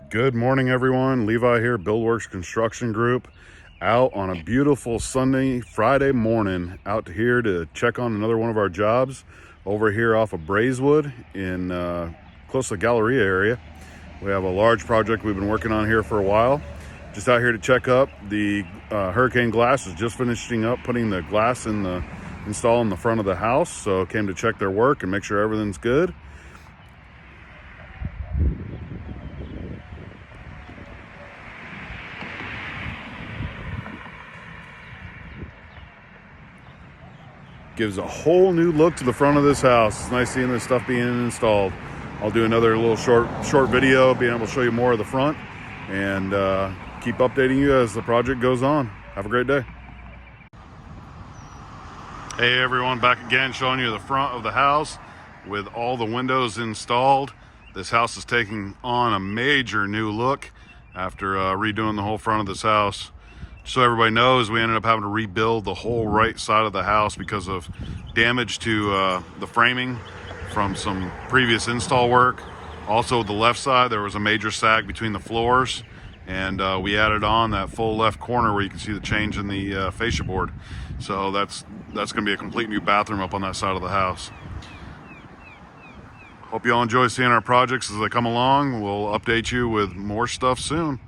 Good morning, everyone. Levi here, Buildworx Construction Group, out on a beautiful Sunday, Friday morning, out here to check on another one of our jobs over here off of Braeswood in close to the Galleria area. We have a large project we've been working on here for a while. Just out here to check up. The hurricane glass is just finishing up putting the glass in the install in the front of the house, so came to check their work and make sure everything's good. Gives a whole new look to the front of this house. It's nice seeing this stuff being installed. I'll do another little short video being able to show you more of the front and keep updating you as the project goes on. Have a great day. Hey everyone, back again showing you the front of the house with all the windows installed. This house is taking on a major new look after redoing the whole front of this house. So everybody knows, we ended up having to rebuild the whole right side of the house because of damage to the framing from some previous install work. Also the left side, there was a major sag between the floors, and we added on that full left corner where you can see the change in the fascia board. So that's going to be a complete new bathroom up on that side of the house. Hope you all enjoy seeing our projects as they come along. We'll update you with more stuff soon.